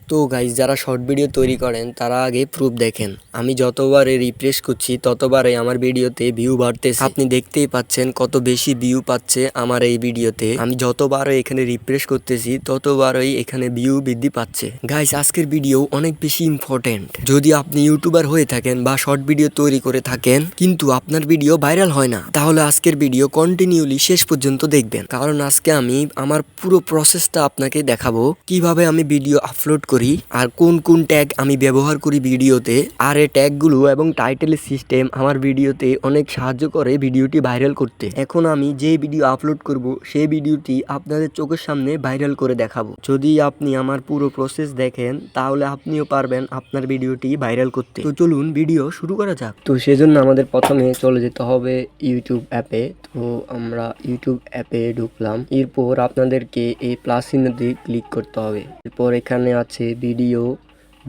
তো গাইস, যারা short video তৈরি করেন তারা আগে প্রুফ দেখেন। আমি যতবারে রিফ্রেশ করছি ততবারে আমার ভিডিওতে ভিউ বাড়তেছে। আপনি দেখতেই পাচ্ছেন কত বেশি ভিউ পাচ্ছে আমার এই ভিডিওতে। আমি যতবারই এখানে রিফ্রেশ করতেছি ততবারই এখানে ভিউ বৃদ্ধি পাচ্ছে। গাইস, আজকের ভিডিও অনেক বেশি ইম্পর্টেন্ট। যদি আপনি ইউটিউবার হয়ে থাকেন বা শর্ট ভিডিও তৈরি করে থাকেন কিন্তু আপনার ভিডিও ভাইরাল হয় না, তাহলে আজকের ভিডিও কন্টিনিউলি শেষ পর্যন্ত দেখবেন। কারণ আজকে আমি আমার পুরো প্রসেসটা আপনাকে দেখাবো, কিভাবে আমি ভিডিও আপলোড করি আর কোন কোন ট্যাগ আমি ব্যবহার করি ভিডিওতে। আর এই ট্যাগগুলো এবং টাইটেলের সিস্টেম আমার ভিডিওতে অনেক সাহায্য করে ভিডিওটি ভাইরাল করতে। এখন আমি যে ভিডিও আপলোড করব সেই ভিডিওটি আপনাদের চোখের সামনে ভাইরাল করে দেখাবো। যদি আপনি আমার পুরো প্রসেস দেখেন তাহলে আপনিও পারবেন আপনার ভিডিওটি ভাইরাল করতে। তো চলুন ভিডিও শুরু করা যাক। তো সেজন্য আমাদের প্রথমে চলে যেতে হবে ইউটিউব অ্যাপে। তো আমরা ইউটিউব অ্যাপে ঢুকলাম। এরপর আপনাদেরকে এই প্লাস চিহ্নতে ক্লিক করতে হবে। এরপর এখানে আছে ভিডিও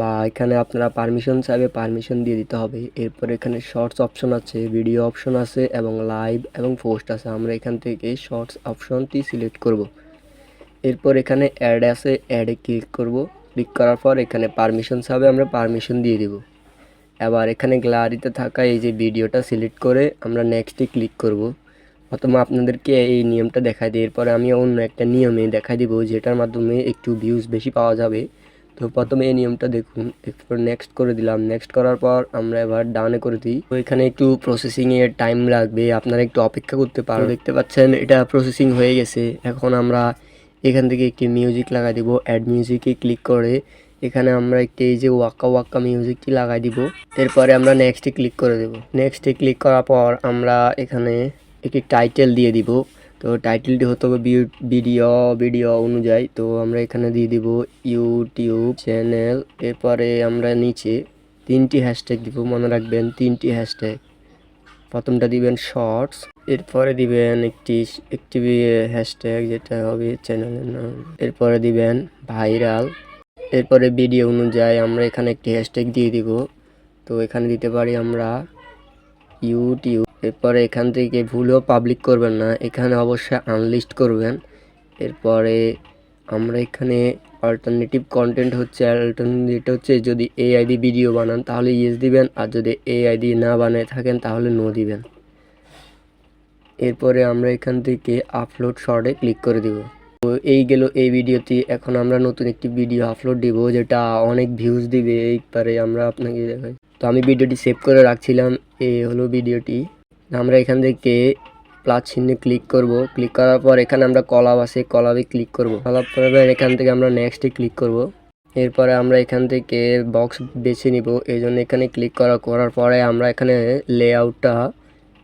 বা এখানে আপনারা পারমিশন চাইবে, পারমিশন দিয়ে দিতে হবে। এরপর এখানে শর্টস অপশন আছে, ভিডিও অপশন আছে এবং লাইভ এবং পোস্ট আছে। আমরা এখান থেকে শর্টস অপশনটি সিলেক্ট করব। এরপর এখানে অ্যাড আছে, অ্যাডে ক্লিক করব। ক্লিক করার পর এখানে পারমিশন চাইবে, আমরা পারমিশন দিয়ে দিব। এবার এখানে গ্যালারিতে থাকা এই যে ভিডিওটা সিলেক্ট করে আমরা নেক্সটে ক্লিক করব। প্রথমে আপনাদেরকে এই নিয়মটা দেখাই দিই, এরপরে আমি অন্য একটা নিয়মে দেখাই দিব যেটার মাধ্যমে একটু ভিউজ বেশি পাওয়া যাবে। তো প্রথমে এই নিয়মটা দেখুন, এরপর নেক্সট করে দিলাম। নেক্সট করার পর আমরা এবার ডানে করে দিই। তো এখানে একটু প্রসেসিংয়ের টাইম লাগবে, আপনারা একটু অপেক্ষা করতে পারেন। দেখতে পাচ্ছেন এটা প্রসেসিং হয়ে গেছে। এখন আমরা এখান থেকে একটি মিউজিক লাগাই দিব। অ্যাড মিউজিকে ক্লিক করে এখানে আমরা একটি এই যে ওয়াক্কা ওয়াক্কা মিউজিকটি লাগাই দিব। এরপরে আমরা নেক্সটে ক্লিক করে দেব। নেক্সটে ক্লিক করার পর আমরা এখানে একটি টাইটেল দিয়ে দিব। তো টাইটেলটি হতে হবে ভিডিও অনুযায়ী। তো আমরা এখানে দিয়ে দিব ইউটিউব চ্যানেল। এরপরে আমরা নিচে 3টি হ্যাশট্যাগ দিব, মনে রাখবেন 3টি হ্যাশট্যাগ। প্রথমটা দিবেন শর্টস, এরপরে দিবেন একটি হ্যাশট্যাগ যেটা হবে চ্যানেলের নাম, এরপরে দিবেন ভাইরাল। এরপরে ভিডিও অনুযায়ী আমরা এখানে একটি হ্যাশট্যাগ দিয়ে দিব। তো এখানে দিতে পারি আমরা ইউটিউব। এরপরে এখান থেকে ভুলেও পাবলিক করবেন না, এখানে অবশ্যই আনলিস্ট করবেন। এরপরে আমরা এখানে অল্টারনেটিভ কন্টেন্ট হচ্ছে যদি এআইডি ভিডিও বানান তাহলে ইয়েস দিবেন, আর যদি এআইডি না বানায় থাকেন তাহলে নো দিবেন। এরপরে আমরা এখান থেকে আপলোড শর্টে ক্লিক করে দিব। তো এই গেল এই ভিডিওটি। এখন আমরা নতুন একটি ভিডিও আপলোড দিব যেটা অনেক ভিউজ দিবে, এইবারে আমরা আপনাকে দেখাই। তো আমি ভিডিওটি সেভ করে রাখছিলাম, এই হলো ভিডিওটি। আমরা এখান থেকে প্লাস চিহ্নে ক্লিক করব। ক্লিক করার পর এখানে আমরা কলাব আছে, কলাবে ক্লিক করব। কলাব করার পর এখান থেকে আমরা নেক্সটে ক্লিক করব। এরপরে আমরা এখান থেকে বক্স বেছে নিব, এই জন্য এখানে ক্লিক করার পরে আমরা এখানে লেআউটটা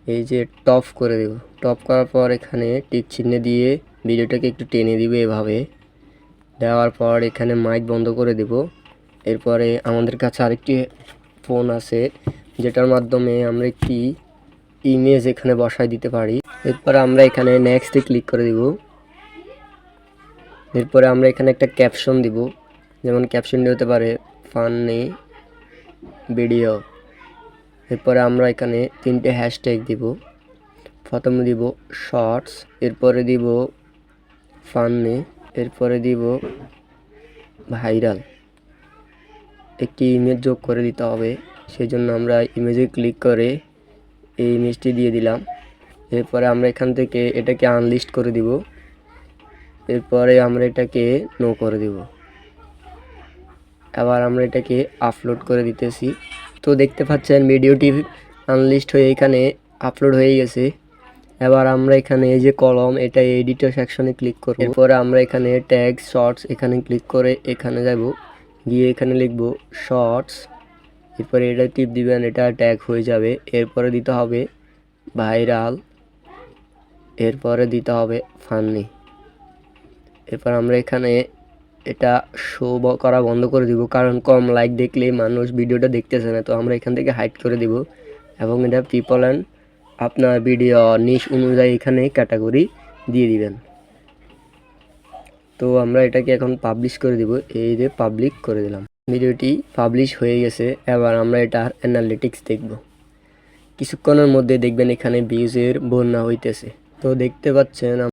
এই যে টপ করে দেব। টপ করার পর এখানে টিক চিহ্ন দিয়ে ভিডিওটাকে একটু টেনে দিবে এভাবে। দেওয়ার পর এখানে মাইক বন্ধ করে দেব। এরপরে আমাদের কাছে আরেকটি ফোন আছে যেটার মাধ্যমে আমরা একটি ইমেজ এখানে বসায় দিতে পারি। এরপরে আমরা এখানে নেক্সটে ক্লিক করে দিব। এরপরে আমরা এখানে একটা ক্যাপশন দিব, যেমন ক্যাপশনটি হতে পারে ফানি ভিডিও। এরপরে আমরা এখানে 3টে হ্যাশট্যাগ দিব। প্রথমে দিব শর্টস, এরপরে দিব ফানি, এরপরে দিব ভাইরাল। একটি ইমেজ যোগ করে দিতে হবে, সেই জন্য আমরা ইমেজে ক্লিক করে এই ইমেজটি দিয়ে দিলাম। এরপরে আমরা এখান থেকে এটাকে আনলিস্ট করে দিব। এরপরে আমরা এটাকে নো করে দিব। আবার আমরা এটাকে আপলোড করে দিতেছি। তো দেখতে পাচ্ছেন ভিডিওটি আনলিস্ট হয়ে এখানে আপলোড হয়ে গেছে। এবার আমরা এখানে এই যে কলম, এটা এডিটর সেকশনে ক্লিক করব। এরপরে আমরা এখানে ট্যাগ শর্টস এখানে ক্লিক করে এখানে যাব, গিয়ে এখানে লিখব শর্টস। এরপরে এটা টিপ দিবেন, এটা ট্যাগ হয়ে যাবে। এরপরে দিতে হবে ভাইরাল, এরপরে দিতে হবে ফানি। এরপর আমরা এখানে এটা শো করা বন্ধ করে দিব, কারণ কম লাইক দেখলে মানুষ ভিডিওটা দেখতেছে না। তো আমরা এখান থেকে হাইড করে দিব এবং এটা পিপল অ্যান্ড আপনার ভিডিও নিশ অনুযায়ী এখানে ক্যাটাগরি দিয়ে দিবেন। তো আমরা এটাকে এখন পাবলিশ করে দিব, এই যে পাবলিক করে দিলাম। ভিডিওটি পাবলিশ হয়ে গেছে। এবার আমরা এটার অ্যানালিটিক্স দেখব। কিছুক্ষণের মধ্যে দেখবেন এখানে ভিউজের বন্যা হইতেছে। তো দেখতে পাচ্ছেন